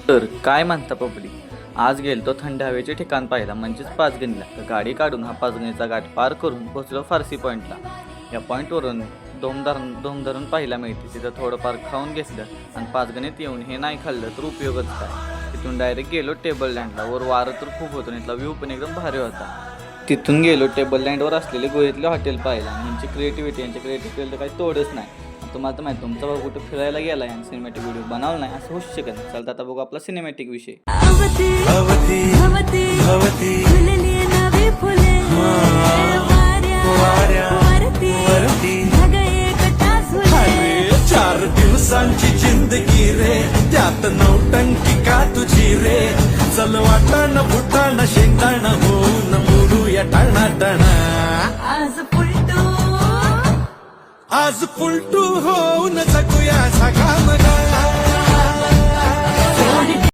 तर काय म्हणता पब्लिक, आज गेलतो थंड हवेचे ठिकाण पाहिला म्हणजेच पाचगणीला. तर गाडी काढून हा पाचगणीचा घाट पार करून पोहोचलो फारसी पॉईंटला. या पॉईंटवरून धोम धरून पाहायला मिळते. तिथं थोडंफार खाऊन घेतलं आणि पाचगणीत येऊन हे नाही खाल्लं तर उपयोगच काय. तिथून डायरेक्ट गेलो टेबल लँडला. वर वारं तर खूप होतं, इथला व्ह्यू पण एकदम भारी होता. तिथून गेलो टेबल लँडवर असलेले गोव्यातले हॉटेल पाहिला. यांची यांच्या क्रिएटिव्हिटीला काही तोडच नाही. तुम्हाला तर माहिती, तुमचा भाऊ कुठं फिरायला गेला आणि सिनेमॅटिक व्हिडिओ बनवला नाही असं होऊच शकत नाही. चालतं आता बघू आपला सिनेमॅटिक विषय. चार दिवसांची जिंदगी रे, त्यात नौटंकी का तुझी रे. चल वाटाण फुटाण शेंगदाण होऊन मोडूया टाणा टाणा. आज पुलटू होऊन जगूया सगळा मगा.